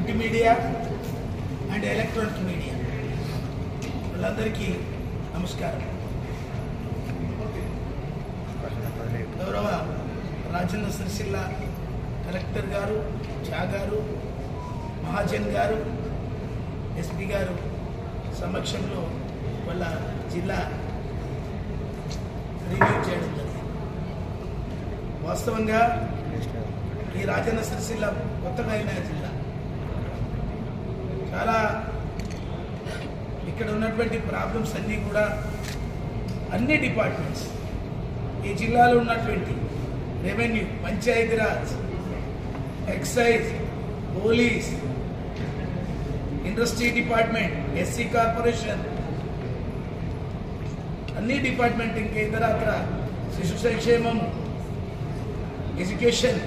Print media and electronic media వాళ్ళందరికీ నమస్కారం. గౌరవ రాజన్న సిరిసిల్ల కలెక్టర్ గారు, ఝా గారు, మహాజన్ గారు, ఎస్పీ గారు సమక్షంలో వాళ్ళ జిల్లా రివ్యూ చేయడం జరిగింది. వాస్తవంగా ఈ రాజన్న సిరిసిల్ల కొత్తగా అయిన జిల్లా చాలా ఇక్కడ ఉన్నటువంటి ప్రాబ్లమ్స్ అన్నీ కూడా అన్ని డిపార్ట్మెంట్స్ ఈ జిల్లాలో ఉన్నటువంటి revenue, Panchayati Raj, excise, police, industry department, SC corporation, అన్ని డిపార్ట్మెంట్, ఇంకా ఇతర అక్కడ శిశు సంక్షేమం, ఎడ్యుకేషన్,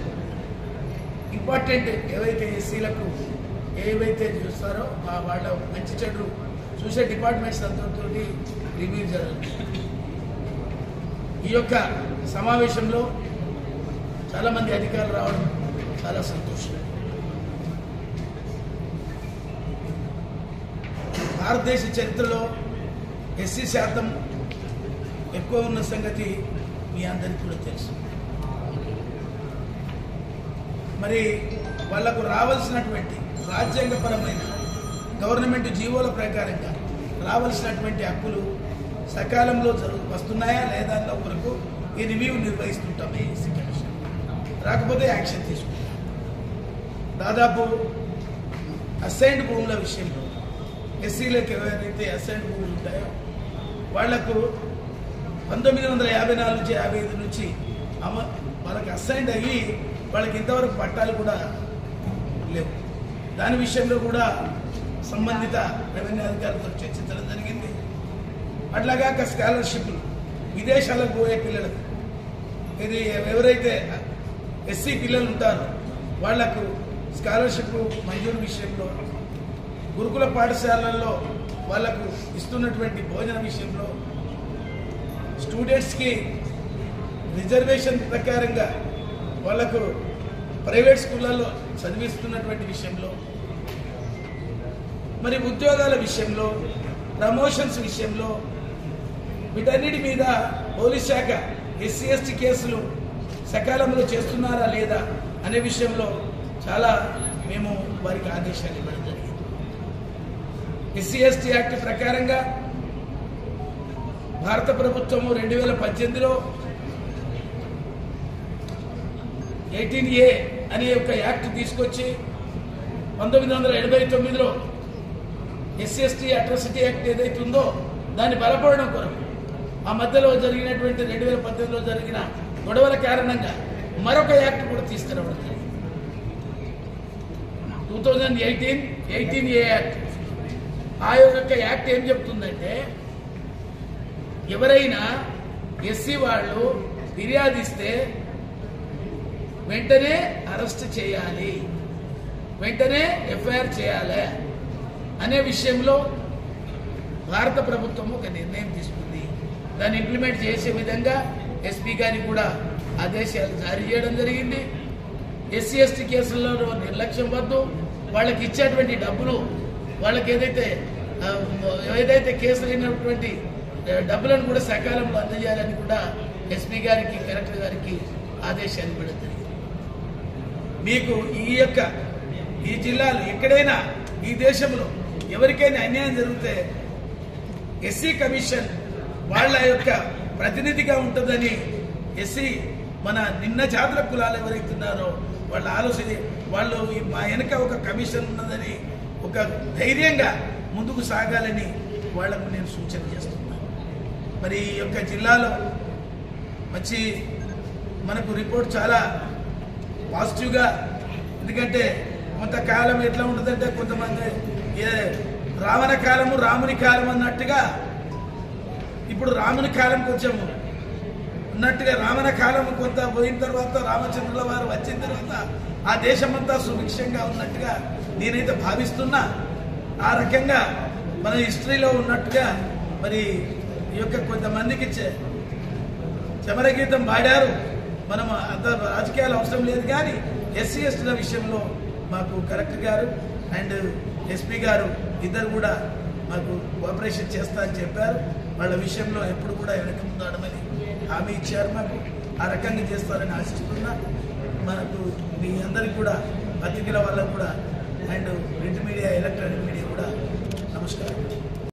ఇంపార్టెంట్ ఏవైతే ఎస్సీలకు ఏవైతే చూస్తారో వాళ్ళ మంచి చెడు చూసే డిపార్ట్మెంట్స్ అందరితో రివ్యూ జరుగుతుంది. ఈ యొక్క సమావేశంలో చాలామంది అధికారులు రావడం చాలా సంతోషం. భారతదేశ చరిత్రలో ఎస్సీ శాతం ఎక్కువ ఉన్న సంగతి మీ అందరికీ కూడా తెలుసు. మరి వాళ్లకు రావాల్సినటువంటి రాజ్యాంగపరమైన గవర్నమెంట్ జీవోల ప్రకారంగా రావాల్సినటువంటి హక్కులు సకాలంలో వస్తున్నాయా లేదా అన్న వరకు ఈ రివ్యూ నిర్వహిస్తుంటాం. ఏసీ కమిషన్ రాకపోతే యాక్షన్ తీసుకుంటాం. దాదాపు అసైన్డ్ భూముల విషయంలో ఎస్సీలకు ఎవరైతే అసైన్డ్ భూములు ఉంటాయో వాళ్లకు 1954 నుంచి 55 నుంచి వాళ్ళకి అసైన్డ్ అయ్యి వాళ్ళకి ఇంతవరకు పట్టాలు కూడా లేవు. దాని విషయంలో కూడా సంబంధిత రెవెన్యూ అధికారులతో చర్చించడం జరిగింది. అట్లాగా స్కాలర్షిప్లు విదేశాలకు పోయే పిల్లలకు, ఇది ఎవరైతే ఎస్సీ పిల్లలు ఉంటారో వాళ్లకు స్కాలర్షిప్ మంజూరు విషయంలో, గురుకుల పాఠశాలల్లో వాళ్లకు ఇస్తున్నటువంటి భోజన విషయంలో, స్టూడెంట్స్కి రిజర్వేషన్ ప్రకారంగా వాళ్లకు ప్రైవేట్ స్కూళ్ళల్లో చదివిస్తున్నటువంటి విషయంలో, మరి ఉద్యోగాల విషయంలో, ప్రమోషన్స్ విషయంలో, వీటన్నిటి మీద పోలీస్ శాఖ ఎస్సీ ఎస్టీ కేసులు సకాలంలో చేస్తున్నారా లేదా అనే విషయంలో చాలా మేము వారికి ఆదేశాలు ఇవ్వడం జరిగింది. ఎస్సీ ఎస్టీ యాక్ట్ ప్రకారంగా భారత ప్రభుత్వము 2018లో 18A అనే ఒక యాక్ట్ తీసుకొచ్చి 1989లో ఎస్సీ ఎస్టీ అట్రాసిటీ యాక్ట్ ఏదైతే ఉందో దాన్ని బలపడడం కొరకు ఆ మధ్యలో జరిగినటువంటి 2018లో జరిగిన గొడవల కారణంగా మరొక యాక్ట్ కూడా తీసుకురావడం జరిగింది. 2018 యాక్ట్. ఆ యొక్క యాక్ట్ ఏం చెప్తుందంటే ఎవరైనా ఎస్సీ వాళ్ళు ఫిర్యాదిస్తే వెంటనే అరెస్ట్ చేయాలి, వెంటనే ఎఫ్ఐఆర్ చేయాలి అనే విషయంలో భారత ప్రభుత్వం ఒక నిర్ణయం తీసుకుంది. దాన్ని ఇంప్లిమెంట్ చేసే విధంగా ఎస్పీ గారికి కూడా ఆదేశాలు జారీ చేయడం జరిగింది. ఎస్సీ ఎస్టీ కేసుల్లో నిర్లక్ష్యం వద్దు, వాళ్ళకి ఇచ్చేటువంటి డబ్బులు, వాళ్ళకి ఏదైతే కేసులు అయినటువంటి డబ్బులను కూడా సకాలంలో అందజేయాలని కూడా ఎస్పీ గారికి, కలెక్టర్ గారికి ఆదేశాలు ఇవ్వడం జరిగింది. మీకు ఈ జిల్లాలో ఎక్కడైనా ఈ దేశంలో ఎవరికైనా అన్యాయం జరిగితే ఎస్సీ కమిషన్ వాళ్ళ యొక్క ప్రతినిధిగా ఉంటుందని ఎస్సీ మన నిమ్న జాతుల కులాలు ఎవరైతున్నారో వాళ్ళ ఆలోచన, వాళ్ళు మా వెనక ఒక కమిషన్ ఉన్నదని ఒక ధైర్యంగా ముందుకు సాగాలని వాళ్లకు నేను సూచన చేస్తున్నాను. మరి ఈ యొక్క జిల్లాలో మంచి మనకు రిపోర్ట్ చాలా పాజిటివ్గా, ఎందుకంటే కొంతకాలం ఎట్లా ఉంటుందంటే కొంతమంది రావణ కాలము రాముని కాలం అన్నట్టుగా ఇప్పుడు రాముని కాలం కొంచెం ఉన్నట్టుగా రావణ కాలం కొంత పోయిన తర్వాత రామచంద్రుల వారు వచ్చిన తర్వాత ఆ దేశమంతా సుభిక్షంగా ఉన్నట్టుగా నేనైతే భావిస్తున్నా. ఆ రకంగా మన హిస్టరీలో ఉన్నట్టుగా మరి ఈ యొక్క కొంతమందికి చమరగీతం పాడారు. మనం అంత రాజకీయాలు అవసరం లేదు, కానీ ఎస్సీ ఎస్టీల విషయంలో మాకు కలెక్టర్ గారు అండ్ ఎస్పీ గారు ఇద్దరు కూడా మాకు కోఆపరేషన్ చేస్తా అని చెప్పారు. వాళ్ళ విషయంలో ఎప్పుడు కూడా వెనక ముందాడమని హామీ ఇచ్చారు. మాకు ఆ రకంగా చేస్తారని ఆశిస్తున్నా. మనకు మీ అందరికి కూడా పత్రికల వాళ్ళకు కూడా and print media, electronic media కూడా నమస్కారం.